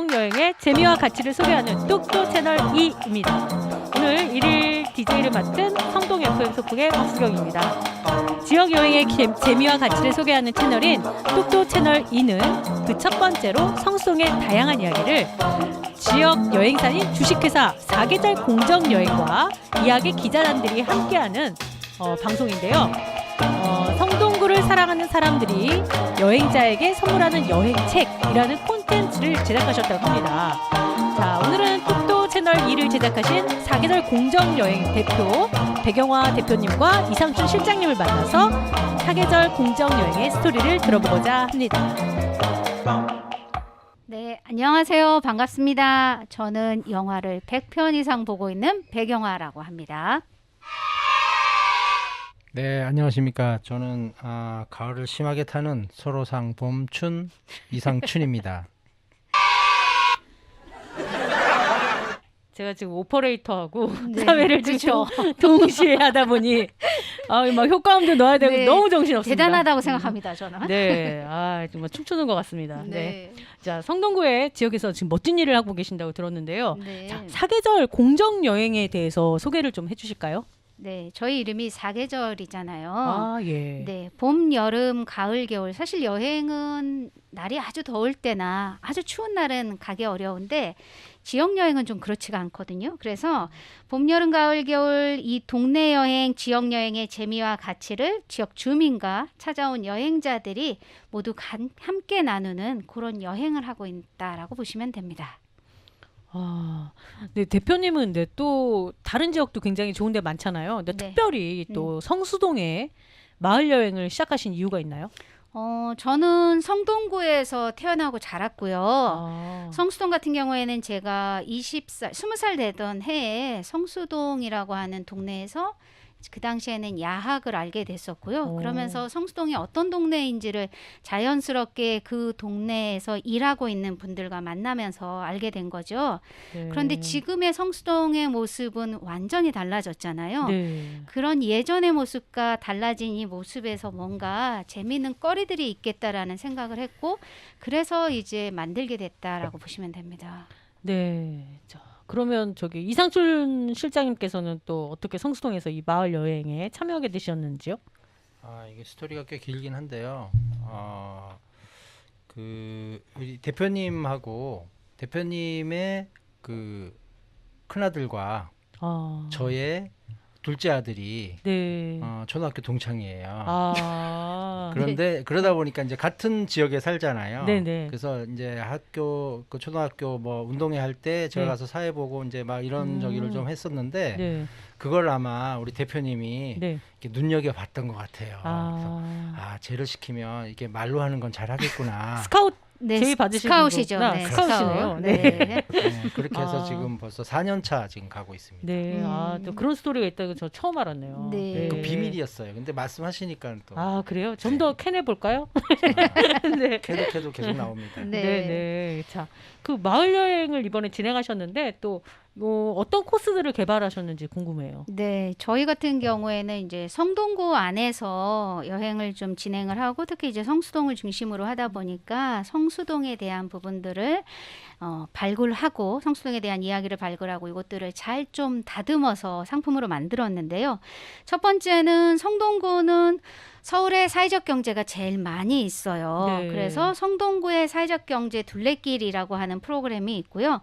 공정 여행의 재미와 가치를 소개하는 똑똑 채널 2입니다. 오늘 1일 DJ를 맡은 성동 FM 소풍의 박수경입니다. 지역 여행의 재미와 가치를 소개하는 채널인 똑똑 채널 2는 그 첫 번째로 성수동의 다양한 이야기를 지역 여행사인 주식회사 사계절 공정 여행과 이야기 기자단들이 함께하는 방송인데요. 성동구를 사랑하는 사람들이 여행자에게 선물하는 여행책이라는 콘텐츠를 제작하셨다고 합니다. 자, 오늘은 똑똑 채널 2를 제작하신 사계절 공정여행 대표 배경화 대표님과 이상춘 실장님을 만나서 사계절 공정여행의 스토리를 들어보고자 합니다. 네, 안녕하세요. 반갑습니다. 저는 영화를 100편 이상 보고 있는 배경화라고 합니다. 네, 안녕하십니까. 저는 가을을 심하게 타는 소로상 봄춘 이상춘입니다. 제가 지금 오퍼레이터하고 네, 사회를 그렇죠. 지금 동시에 하다 보니 막 효과음도 넣어야 되고 네, 너무 정신없습니다. 대단하다고 생각합니다, 저는. 네, 정말 춤추는 것 같습니다. 네. 네. 자, 성동구의 지역에서 지금 멋진 일을 하고 계신다고 들었는데요. 네. 자, 사계절 공정 여행에 대해서 소개를 좀 해주실까요? 네, 저희 이름이 사계절이잖아요. 예. 네, 봄, 여름, 가을, 겨울. 사실 여행은 날이 아주 더울 때나 아주 추운 날은 가기 어려운데 지역 여행은 좀 그렇지가 않거든요. 그래서 봄, 여름, 가을, 겨울 이 동네 여행, 지역 여행의 재미와 가치를 지역 주민과 찾아온 여행자들이 모두 함께 나누는 그런 여행을 하고 있다라고 보시면 됩니다. 네, 대표님은 네, 또 다른 지역도 굉장히 좋은 데 많잖아요. 근데 네. 특별히 또 성수동에 마을 여행을 시작하신 이유가 있나요? 저는 성동구에서 태어나고 자랐고요. 성수동 같은 경우에는 제가 20살 되던 해에 성수동이라고 하는 동네에서 그 당시에는 야학을 알게 됐었고요. 그러면서 성수동이 어떤 동네인지를 자연스럽게 그 동네에서 일하고 있는 분들과 만나면서 알게 된 거죠. 네. 그런데 지금의 성수동의 모습은 완전히 달라졌잖아요. 네. 그런 예전의 모습과 달라진 이 모습에서 뭔가 재미있는 거리들이 있겠다라는 생각을 했고 그래서 이제 만들게 됐다라고 보시면 됩니다. 네. 자, 그러면 저기 이상춘 실장님께서는 또 어떻게 성수동에서 이 마을 여행에 참여하게 되셨는지요? 이게 스토리가 꽤 길긴 한데요. 우리 대표님하고 대표님의 그 큰아들과 저의 둘째 아들이 네. 초등학교 동창이에요. 그런데 그러다 보니까 이제 같은 지역에 살잖아요. 네네. 그래서 이제 초등학교 뭐 운동회 할 때 제가 네. 가서 사회 보고 이제 막 이런 저기를 좀 했었는데 네. 그걸 아마 우리 대표님이 네. 이렇게 눈여겨 봤던 것 같아요. 그래서 쟤를 시키면 이게 말로 하는 건 잘하겠구나. 스카우트 네, 제의 받으신 스카웃이죠. 거구나. 네, 스카웃이네요. 스카웃. 네. 네. 네, 그렇게 해서 지금 벌써 4년 차 지금 가고 있습니다. 네. 또 그런 스토리가 있다고 저 처음 알았네요. 네. 그 비밀이었어요. 근데 말씀하시니까 또 그래요? 좀 더 캐내 볼까요? 네. 캐도 계속 나옵니다. 네. 네. 자, 그 마을 여행을 이번에 진행하셨는데 또 어떤 코스들을 개발하셨는지 궁금해요. 네, 저희 같은 경우에는 이제 성동구 안에서 여행을 좀 진행을 하고 특히 이제 성수동을 중심으로 하다 보니까 성수동에 대한 부분들을 발굴하고 성수동에 대한 이야기를 발굴하고 이것들을 잘 좀 다듬어서 상품으로 만들었는데요. 첫 번째는 성동구는 서울의 사회적 경제가 제일 많이 있어요. 네. 그래서 성동구의 사회적 경제 둘레길이라고 하는 프로그램이 있고요.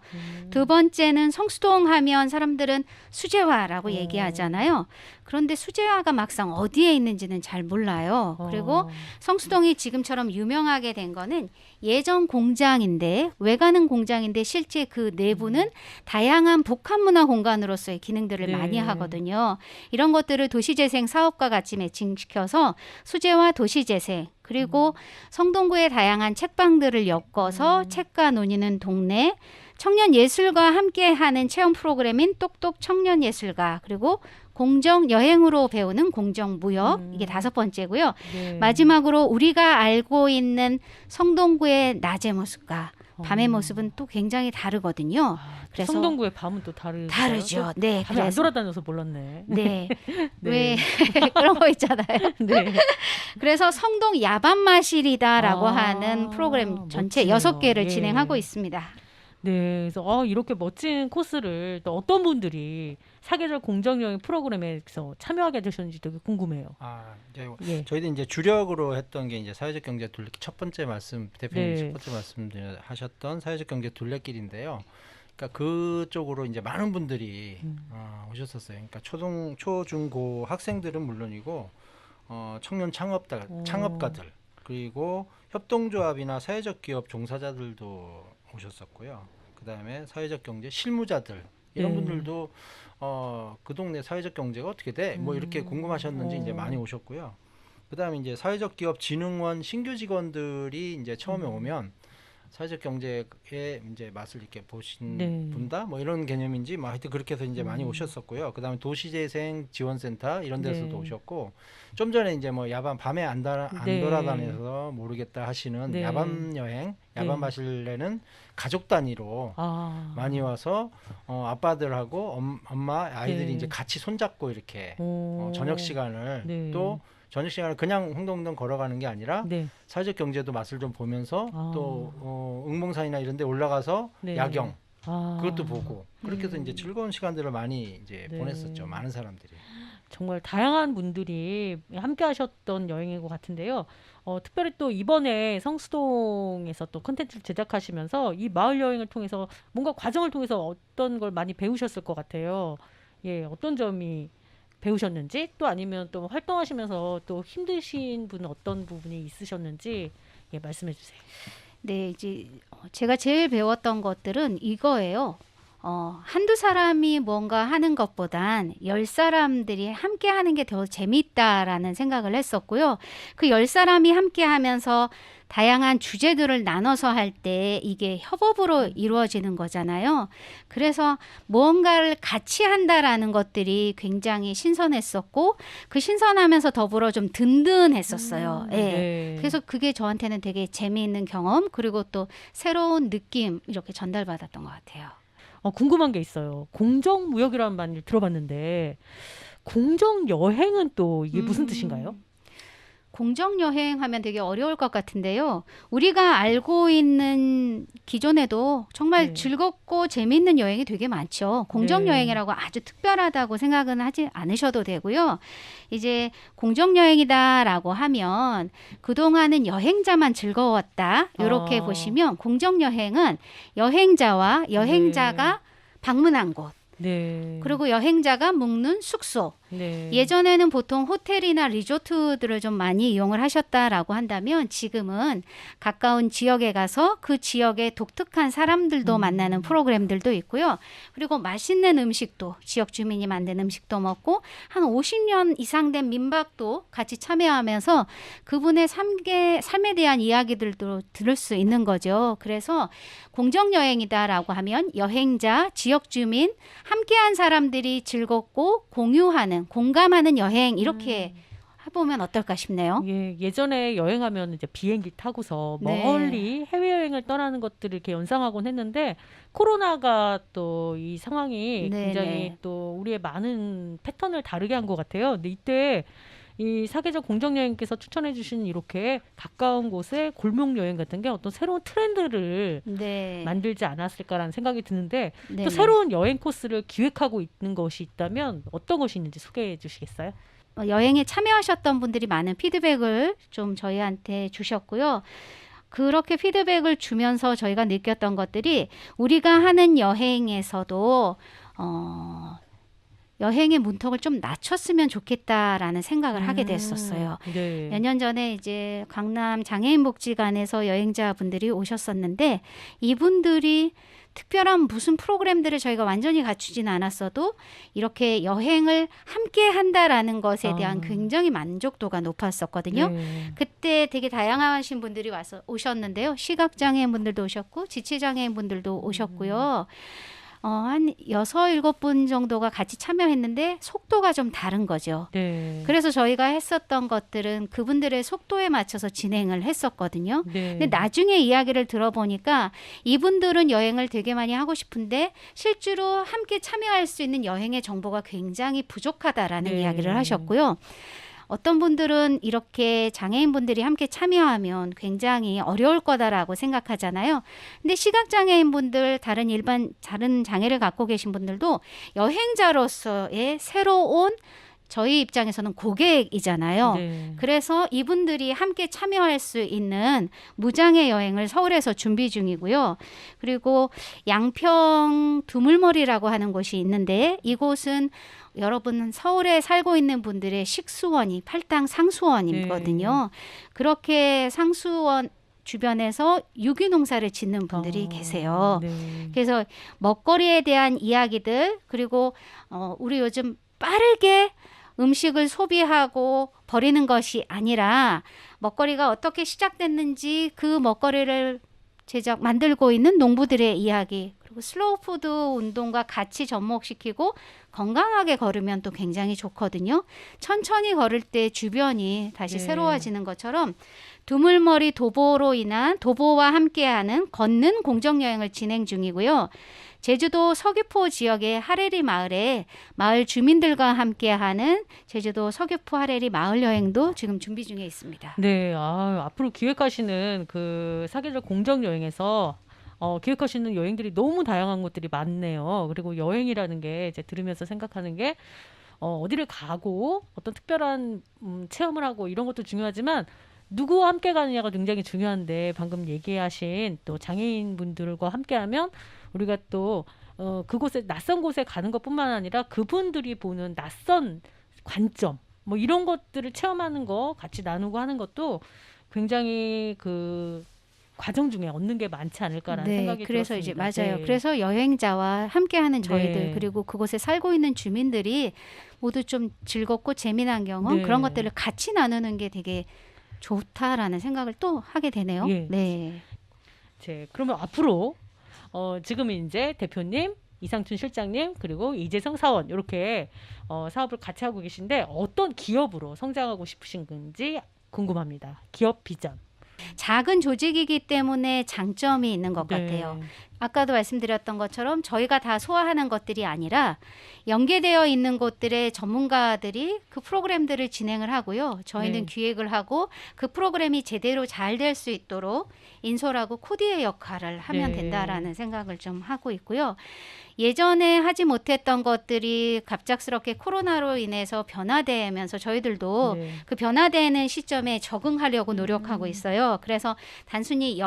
두 번째는 성수동 하면 사람들은 수제화라고 얘기하잖아요. 그런데 수제화가 막상 어디에 있는지는 잘 몰라요. 그리고 성수동이 지금처럼 유명하게 된 거는 예전 공장인데 외관은 공장인데 실제 그 내부는 다양한 복합문화 공간으로서의 기능들을 네. 많이 하거든요. 이런 것들을 도시재생 사업과 같이 매칭시켜서 수제화 도시재생 그리고 성동구의 다양한 책방들을 엮어서 책과 논의는 동네 청년 예술과 함께하는 체험 프로그램인 똑똑 청년 예술가 그리고 공정 여행으로 배우는 공정 무역 이게 5번째고요. 네. 마지막으로 우리가 알고 있는 성동구의 낮의 모습과 밤의 모습은 또 굉장히 다르거든요. 그래서 성동구의 밤은 또 다르죠. 네, 밤에 안 그래서 돌아다녀서 몰랐네. 네, 네. 왜 그런 거 있잖아요. 네. 그래서 성동 야밤마실이다라고 하는 프로그램 전체 멋지네요. 6개를 예. 진행하고 있습니다. 네, 그래서 이렇게 멋진 코스를 또 어떤 분들이 사계절 공정여행 프로그램에서 참여하게 되셨는지 되게 궁금해요. 이제 예. 저희도 이제 주력으로 했던 게 이제 사회적 경제 둘레길 첫 번째 말씀 대표님 네. 첫 번째 말씀 하셨던 사회적 경제 둘레길인데요. 그러니까 그쪽으로 이제 많은 분들이 오셨었어요. 그러니까 초중고 학생들은 물론이고 청년 창업가들 그리고 협동조합이나 사회적 기업 종사자들도 오셨었고요. 그다음에 사회적 경제 실무자들 이런 네. 분들도 그 동네 사회적 경제가 어떻게 돼? 뭐 이렇게 궁금하셨는지 이제 많이 오셨고요. 그다음에 이제 사회적 기업 진흥원 신규 직원들이 이제 처음에 오면 사회적 경제의 이제 맛을 이렇게 본다 뭐 이런 개념인지 뭐 하여튼 그렇게 해서 이제 많이 오셨었고요. 그다음에 도시재생 지원센터 이런 데서도 오셨고 좀 전에 이제 뭐 밤에 안 돌아다녀서 모르겠다 하시는 야밤 여행, 야밤 마실래는 가족 단위로 많이 와서 아빠들하고 엄마 아이들이 이제 같이 손잡고 이렇게 저녁 시간을 또 저녁 시간을 그냥 흥덩흥덩 걸어가는 게 아니라 사회적 경제도 맛을 좀 보면서 또 응봉산이나 이런 데 올라가서 야경 그것도 보고 그렇게 해서 이제 즐거운 시간들을 많이 이제 보냈었죠. 많은 사람들이. 정말 다양한 분들이 함께 하셨던 여행인 것 같은데요. 특별히 또 이번에 성수동에서 또 콘텐츠를 제작하시면서 이 마을 여행을 통해서 뭔가 과정을 통해서 어떤 걸 많이 배우셨을 것 같아요. 예, 어떤 점이 배우셨는지 또 아니면 또 활동하시면서 또 힘드신 분은 어떤 부분이 있으셨는지 말씀해 주세요. 네, 이제 제가 제일 배웠던 것들은 이거예요. 한두 사람이 뭔가 하는 것보단 10사람들이 함께 하는 게 더 재밌다라는 생각을 했었고요. 그 10사람이 함께 하면서 다양한 주제들을 나눠서 할 때 이게 협업으로 이루어지는 거잖아요. 그래서 무언가를 같이 한다라는 것들이 굉장히 신선했었고 그 신선하면서 더불어 좀 든든했었어요. 예. 그래서 그게 저한테는 되게 재미있는 경험 그리고 또 새로운 느낌 이렇게 전달받았던 것 같아요. 궁금한 게 있어요. 공정무역이라는 말을 들어봤는데 공정여행은 또 이게 무슨 뜻인가요? 공정여행 하면 되게 어려울 것 같은데요. 우리가 알고 있는 기존에도 정말 즐겁고 재미있는 여행이 되게 많죠. 공정여행이라고 아주 특별하다고 생각은 하지 않으셔도 되고요. 이제 공정여행이다라고 하면 그동안은 여행자만 즐거웠다. 이렇게 보시면 공정여행은 여행자와 여행자가 방문한 곳. 그리고 여행자가 묵는 숙소. 예전에는 보통 호텔이나 리조트들을 좀 많이 이용을 하셨다라고 한다면 지금은 가까운 지역에 가서 그 지역의 독특한 사람들도 만나는 프로그램들도 있고요. 그리고 맛있는 음식도 지역 주민이 만든 음식도 먹고 한 50년 이상 된 민박도 같이 참여하면서 그분의 삶에 대한 이야기들도 들을 수 있는 거죠. 그래서 공정여행이다라고 하면 여행자, 지역 주민, 함께한 사람들이 즐겁고 공유하는 공감하는 여행 이렇게 해보면 어떨까 싶네요. 예전에 여행하면 이제 비행기 타고서 멀리 해외여행을 떠나는 것들을 이렇게 연상하곤 했는데 코로나가 또 이 상황이 굉장히 또 우리의 많은 패턴을 다르게 한 것 같아요. 근데 이때 이 사계절 공정여행께서 추천해 주신 이렇게 가까운 곳에 골목 여행 같은 게 어떤 새로운 트렌드를 만들지 않았을까라는 생각이 드는데 또 새로운 여행 코스를 기획하고 있는 것이 있다면 어떤 것이 있는지 소개해 주시겠어요? 여행에 참여하셨던 분들이 많은 피드백을 좀 저희한테 주셨고요. 그렇게 피드백을 주면서 저희가 느꼈던 것들이 우리가 하는 여행에서도 여행의 문턱을 좀 낮췄으면 좋겠다라는 생각을 하게 됐었어요. 몇 년 전에 이제 강남 장애인복지관에서 여행자분들이 오셨었는데 이분들이 특별한 무슨 프로그램들을 저희가 완전히 갖추진 않았어도 이렇게 여행을 함께 한다라는 것에 대한 굉장히 만족도가 높았었거든요. 그때 되게 다양하신 분들이 오셨는데요. 시각장애인 분들도 오셨고 지체장애인 분들도 오셨고요. 한 6, 7분 정도가 같이 참여했는데 속도가 좀 다른 거죠. 그래서 저희가 했었던 것들은 그분들의 속도에 맞춰서 진행을 했었거든요. 근데 나중에 이야기를 들어보니까 이분들은 여행을 되게 많이 하고 싶은데 실제로 함께 참여할 수 있는 여행의 정보가 굉장히 부족하다라는 이야기를 하셨고요. 어떤 분들은 이렇게 장애인분들이 함께 참여하면 굉장히 어려울 거다라고 생각하잖아요. 근데 시각장애인분들, 다른 장애를 갖고 계신 분들도 여행자로서의 새로운 저희 입장에서는 고객이잖아요. 네. 그래서 이분들이 함께 참여할 수 있는 무장애 여행을 서울에서 준비 중이고요. 그리고 양평 두물머리라고 하는 곳이 있는데 이곳은 여러분 서울에 살고 있는 분들의 식수원이 팔당 상수원이거든요. 그렇게 상수원 주변에서 유기농사를 짓는 분들이 계세요. 네. 그래서 먹거리에 대한 이야기들 그리고 우리 요즘 빠르게 음식을 소비하고 버리는 것이 아니라 먹거리가 어떻게 시작됐는지 그 먹거리를 만들고 있는 농부들의 이야기 그리고 슬로우 푸드 운동과 같이 접목시키고 건강하게 걸으면 또 굉장히 좋거든요. 천천히 걸을 때 주변이 다시 네. 새로워지는 것처럼 두물머리 도보로 인한 도보와 함께하는 걷는 공정여행을 진행 중이고요. 제주도 서귀포 지역의 하레리 마을에 마을 주민들과 함께하는 제주도 서귀포 하레리 마을 여행도 지금 준비 중에 있습니다. 네, 앞으로 기획하시는 그 사계절 공정 여행에서 기획하시는 여행들이 너무 다양한 곳들이 많네요. 그리고 여행이라는 게 이제 들으면서 생각하는 게 어디를 가고 어떤 특별한 체험을 하고 이런 것도 중요하지만 누구와 함께 가느냐가 굉장히 중요한데 방금 얘기하신 또 장애인 분들과 함께하면 우리가 또 그곳에 낯선 곳에 가는 것뿐만 아니라 그분들이 보는 낯선 관점 뭐 이런 것들을 체험하는 거 같이 나누고 하는 것도 굉장히 그 과정 중에 얻는 게 많지 않을까라는 생각이 그래서 들었습니다. 이제 맞아요. 네. 그래서 여행자와 함께하는 저희들 네. 그리고 그곳에 살고 있는 주민들이 모두 좀 즐겁고 재미난 경험 네. 그런 것들을 같이 나누는 게 되게 좋다라는 생각을 또 하게 되네요. 예. 네. 그러면 앞으로 지금 이제 대표님, 이상춘 실장님 그리고 이재성 사원 이렇게 사업을 같이 하고 계신데 어떤 기업으로 성장하고 싶으신 건지 궁금합니다. 기업 비전. 작은 조직이기 때문에 장점이 있는 것 같아요. 아까도 말씀드렸던 것처럼 저희가 다 소화하는 것들이 아니라 연계되어 있는 곳들의 전문가들이 그 프로그램들을 진행을 하고요. 저희는 네. 기획을 하고 그 프로그램이 제대로 잘 될 수 있도록 인솔하고 코디의 역할을 하면 네. 된다라는 생각을 좀 하고 있고요. 예전에 하지 못했던 것들이 갑작스럽게 코로나로 인해서 변화되면서 저희들도 네. 그 변화되는 시점에 적응하려고 노력하고 있어요. 그래서 단순히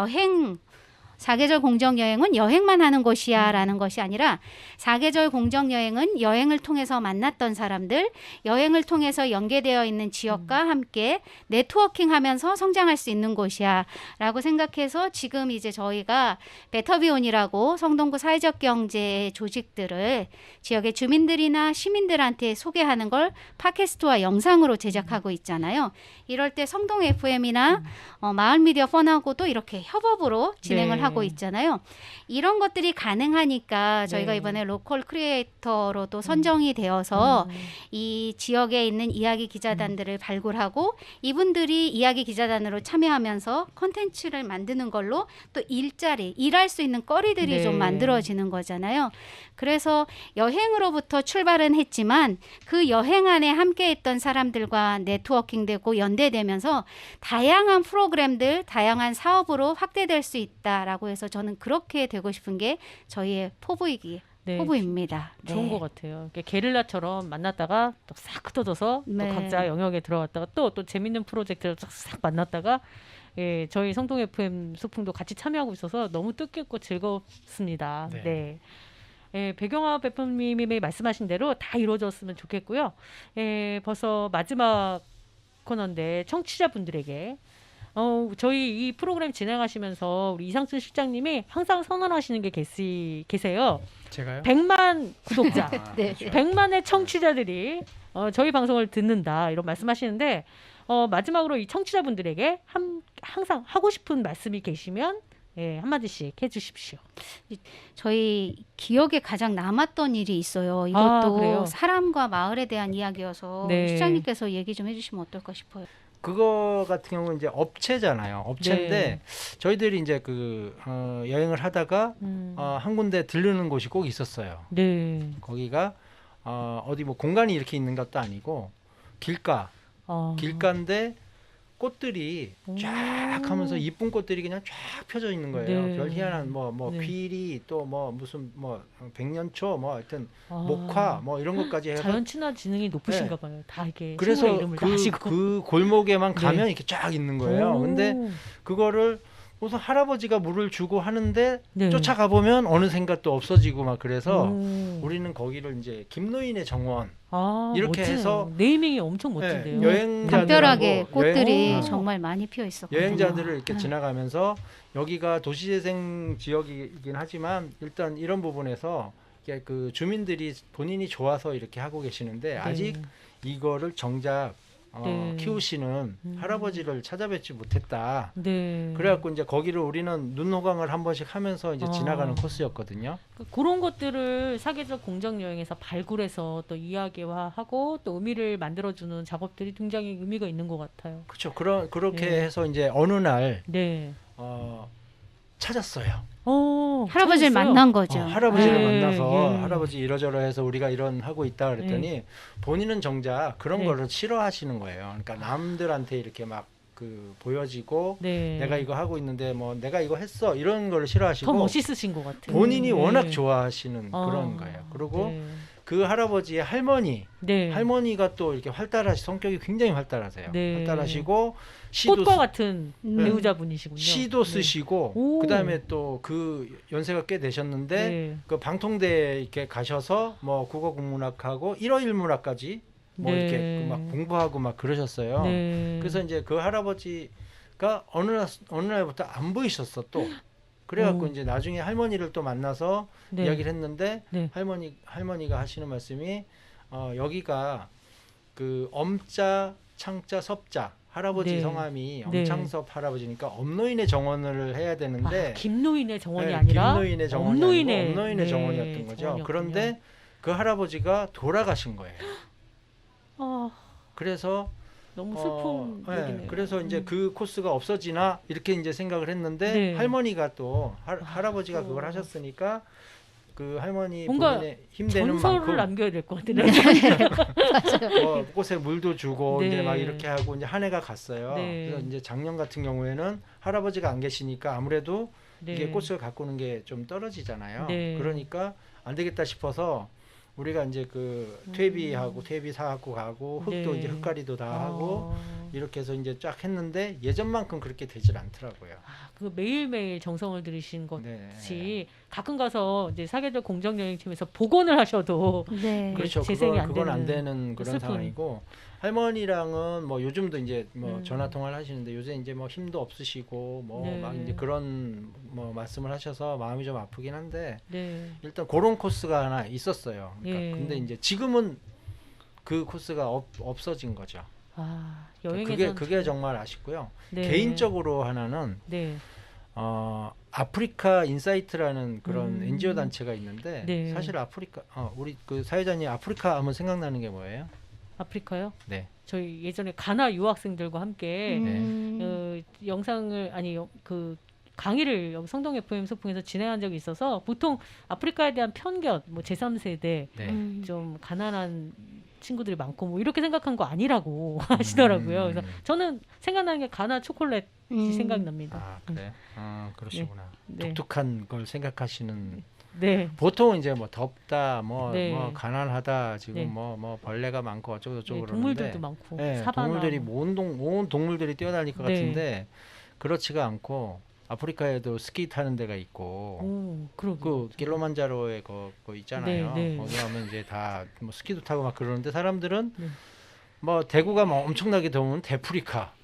사계절 공정여행은 여행만 하는 곳이야 라는 것이 아니라 사계절 공정여행은 여행을 통해서 만났던 사람들, 여행을 통해서 연계되어 있는 지역과 함께 네트워킹하면서 성장할 수 있는 곳이야 라고 생각해서 지금 이제 저희가 베터비온이라고 성동구 사회적 경제 조직들을 지역의 주민들이나 시민들한테 소개하는 걸 팟캐스트와 영상으로 제작하고 있잖아요. 이럴 때 성동 FM이나 마을미디어 펀하고도 이렇게 협업으로 진행을 네. 하고 있잖아요. 이런 것들이 가능하니까 저희가 네. 이번에 로컬 크리에이터로도 선정이 되어서 이 지역에 있는 이야기 기자단들을 발굴하고 이분들이 이야기 기자단으로 참여하면서 콘텐츠를 만드는 걸로 또 일할 수 있는 거리들이 네. 좀 만들어지는 거잖아요. 그래서 여행으로부터 출발은 했지만 그 여행 안에 함께했던 사람들과 네트워킹되고 연대되면서 다양한 프로그램들, 다양한 사업으로 확대될 수 있다라고 해서 저는 그렇게 되고 싶은 게 저희의 포부입니다. 좋은 것 같아요. 이렇게 게릴라처럼 만났다가 또 싹 흩어져서 네. 또 각자 영역에 들어갔다가 또 재밌는 프로젝트를 싹 만났다가 저희 성동 FM 소풍도 같이 참여하고 있어서 너무 뜻깊고 즐겁습니다. 네. 네. 배경화 배프님이 말씀하신 대로 다 이루어졌으면 좋겠고요. 벌써 마지막 코너인데 청취자분들에게 저희 이 프로그램 진행하시면서 우리 이상춘 실장님이 항상 선언하시는 게 계세요. 제가요? 100만 구독자, 네. 100만의 청취자들이 저희 방송을 듣는다 이런 말씀하시는데 마지막으로 이 청취자분들에게 항상 하고 싶은 말씀이 계시면 한마디씩 해주십시오. 저희 기억에 가장 남았던 일이 있어요. 아, 이것도 그래요? 사람과 마을에 대한 이야기여서 네. 실장님께서 얘기 좀 해주시면 어떨까 싶어요. 그거 같은 경우는 이제 업체잖아요. 업체인데 네. 저희들이 이제 여행을 하다가 한 군데 들르는 곳이 꼭 있었어요. 네. 거기가 어디 뭐 공간이 이렇게 있는 것도 아니고 길가 길가인데 꽃들이 쫙 하면서 이쁜 꽃들이 그냥 쫙 펴져 있는 거예요. 네. 별 희한한 네. 귀리 또 무슨 백년초 하여튼 아. 목화 이런 것까지 해서 자연 친화 지능이 높으신가 네. 봐요. 다 이렇게 그래서 식물의 이름을 다 아시고. 그 골목에만 네. 가면 이렇게 쫙 있는 거예요. 오. 근데 그거를 무슨 할아버지가 물을 주고 하는데 네. 쫓아가 보면 어느샌가 또 없어지고 막 그래서 오. 우리는 거기를 이제 김노인의 정원 이렇게 멋지네요. 해서 네이밍이 엄청 멋진데요. 여행자들하고 담벼락에 꽃들이 여행- 정말 많이 피어 있었거든요. 여행자들을 이렇게 지나가면서 여기가 도시재생 지역이긴 하지만 일단 이런 부분에서 이게 그 주민들이 본인이 좋아서 이렇게 하고 계시는데 아직 이거를 정작 네. 키우시는 할아버지를 찾아뵙지 못했다. 네. 그래갖고 이제 거기를 우리는 눈호강을 한 번씩 하면서 이제 지나가는 코스였거든요. 그런 것들을 사계절 공정 여행에서 발굴해서 또 이야기화하고 또 의미를 만들어주는 작업들이 굉장히 의미가 있는 것 같아요. 그렇죠. 그렇게 네. 해서 이제 어느 날 네. 찾았어요. 할아버지를 찾았어요? 만난 거죠. 할아버지를 네, 만나서 예. 할아버지 이러저러해서 우리가 이런 하고 있다 그랬더니 본인은 정작 그런 네. 거를 싫어하시는 거예요. 그러니까 남들한테 이렇게 막 그 보여지고 네. 내가 이거 하고 있는데 내가 이거 했어 이런 거를 싫어하시고 더 멋있으신 것 같아요. 본인이 네. 워낙 좋아하시는 그런 거예요. 그리고 네. 그 할아버지의 네. 할머니가 또 이렇게 성격이 굉장히 활달하세요. 네. 활달하시고 꽃과 같은 네. 배우자분이시군요. 시도 네. 쓰시고 오. 그다음에 또 그 연세가 꽤 되셨는데 네. 그 방통대에 이렇게 가셔서 국어 국문학하고 일어일문학까지 네. 이렇게 막 공부하고 막 그러셨어요. 네. 그래서 이제 그 할아버지가 어느 날부터 안 보이셨어 또. 그래갖고 오. 이제 나중에 할머니를 또 만나서 네. 이야기를 했는데 네. 할머니가 하시는 말씀이 여기가 그 엄자 창자 섭자 할아버지 네. 성함이 네. 엄창섭 할아버지니까 엄노인의 정원을 해야 되는데 김노인의 정원이 네, 아니라 김노인의 정원이 엄노인의, 아니고 엄노인의 네, 정원이었던 거죠. 정원이었군요. 그런데 그 할아버지가 돌아가신 거예요. 그래서 너무 슬픈 얘기네요. 그래서 이제 그 코스가 없어지나 이렇게 이제 생각을 했는데 네. 할머니가 또 할아버지가 그걸 하셨으니까 그 할머니 뭔가 본인의 힘되는 전설을 만큼 남겨야 될 것 같은데. 꽃에 물도 주고 네. 이제 막 이렇게 하고 이제 한 해가 갔어요. 네. 그래서 이제 작년 같은 경우에는 할아버지가 안 계시니까 아무래도 네. 이게 꽃을 가꾸는 게 좀 떨어지잖아요. 네. 그러니까 안 되겠다 싶어서 우리가 이제 그 퇴비하고 퇴비 사갖고 가고 흙도 네. 이제 흙가리도 다 하고 이렇게 해서 이제 쫙 했는데 예전만큼 그렇게 되질 않더라고요. 그 매일매일 정성을 들이신 것이 네. 가끔 가서 이제 사계절 공정여행팀에서 복원을 하셔도 네. 그렇죠. 재생이 안 그건 안 되는 되는 그런 슬픈. 상황이고 할머니랑은 요즘도 이제 음. 전화 통화를 하시는데 요새 이제 힘도 없으시고 네. 막 이제 그런 말씀을 하셔서 마음이 좀 아프긴 한데 네. 일단 그런 코스가 하나 있었어요. 그러니까 예. 근데 이제 지금은 그 코스가 없어진 거죠. 여행에서 그게 정말 아쉽고요. 네. 개인적으로 하나는 네. 아프리카 인사이트라는 그런 NGO 단체가 있는데 네. 사실 아프리카 우리 그 사회자님 아프리카 하면 생각나는 게 뭐예요? 아프리카요? 네. 저희 예전에 가나 유학생들과 함께 음. 영상을 그 강의를 여기 성동 FM 소풍에서 진행한 적이 있어서 보통 아프리카에 대한 편견, 제3세대 네. 좀 가난한 친구들이 많고 이렇게 생각한 거 아니라고 하시더라고요. 그래서 저는 생각나는 게 가나 초콜릿이 생각납니다. 그래. 그러시구나. 네. 독특한 걸 생각하시는. 네. 보통 이제 덥다, 네. 가난하다, 지금 네. 벌레가 많고 어쩌고 저쩌고 네, 그러는데 동물들도 많고 네, 사바나 동물들이 온 동물들이 뛰어다닐 것 네. 같은데 그렇지가 않고 아프리카에도 스키 타는 데가 있고 그 길로만자로에 거 있잖아요. 네, 네. 거기 가면 이제 다 스키도 타고 막 그러는데 사람들은 네. 대구가 엄청나게 더우면 대프리카.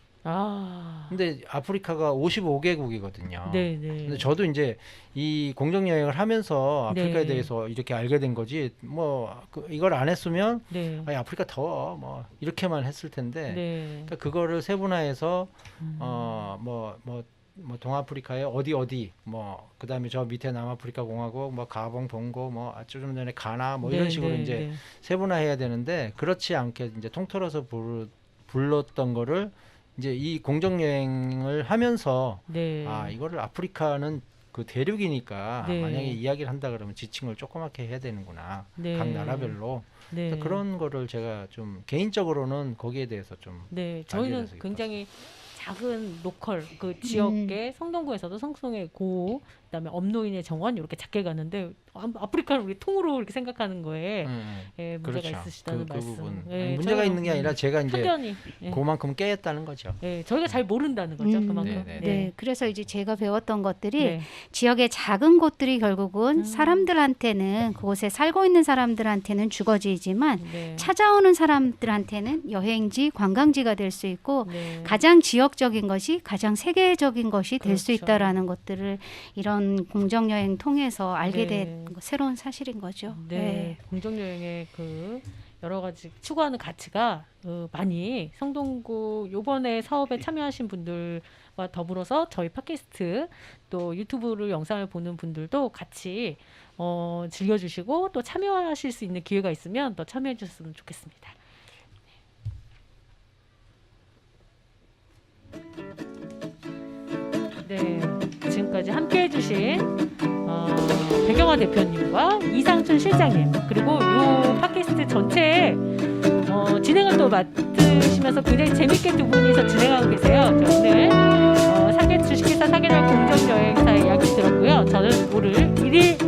근데 아프리카가 55개국이거든요. 네, 네. 근데 저도 이제 이 공정 여행을 하면서 아프리카에 네. 대해서 이렇게 알게 된 거지. 이걸 안 했으면 네. 아니, 아프리카 더워 이렇게만 했을 텐데. 네. 그러니까 그거를 세분화해서 동아프리카에 어디 그다음에 저 밑에 남아프리카 공화국 가봉 봉고 좀 전에 가나 이런 식으로 네, 이제 네. 세분화해야 되는데 그렇지 않게 이제 통틀어서 불렀던 거를 이제 이 공정 여행을 하면서 네. 이거를 아프리카는 그 대륙이니까 네. 만약에 이야기를 한다 그러면 지층을 조그맣게 해야 되는구나. 네. 각 나라별로. 네. 그래서 그런 거를 제가 좀 개인적으로는 거기에 대해서 좀 네, 저희는 돼서 굉장히 작은 로컬 그 지역의 성동구에서도 성송의 고, 그다음에 업노인의 정원 이렇게 작게 가는데 아프리카를 우리 통으로 이렇게 생각하는 거에 예, 문제가 그렇죠. 있으시다는 그 말씀. 부분. 예, 아니, 문제가 저희가, 있는 게 아니라 제가 이제 확연히 예, 그만큼 깨했다는 거죠. 예, 저희가 잘 모른다는 거죠. 그만큼. 네, 네, 네, 그래서 이제 제가 배웠던 것들이 네. 지역의 작은 곳들이 결국은 사람들한테는 그곳에 살고 있는 사람들한테는 주거지이지만 네. 찾아오는 사람들한테는 여행지, 관광지가 될 수 있고 네. 가장 지역적인 것이 가장 세계적인 것이 될 수 그렇죠. 있다라는 것들을 이런 공정 여행 통해서 알게 네. 된 새로운 사실인 거죠. 네, 공정 여행의 그 여러 가지 추구하는 가치가 많이 성동구 요번에 사업에 참여하신 분들과 더불어서 저희 팟캐스트 또 유튜브를 영상을 보는 분들도 같이 즐겨주시고 또 참여하실 수 있는 기회가 있으면 더 참여해 주셨으면 좋겠습니다. 네, 지금까지 함께해 주신 백영화 대표님과 이상춘 실장님 그리고 요 팟캐스트 전체에 진행을 또 맡으시면서 굉장히 재밌게 두 분이서 진행하고 계세요. 자, 오늘 주식회사 사계절 공정여행사의 이야기 들었고요. 저는 오늘 1일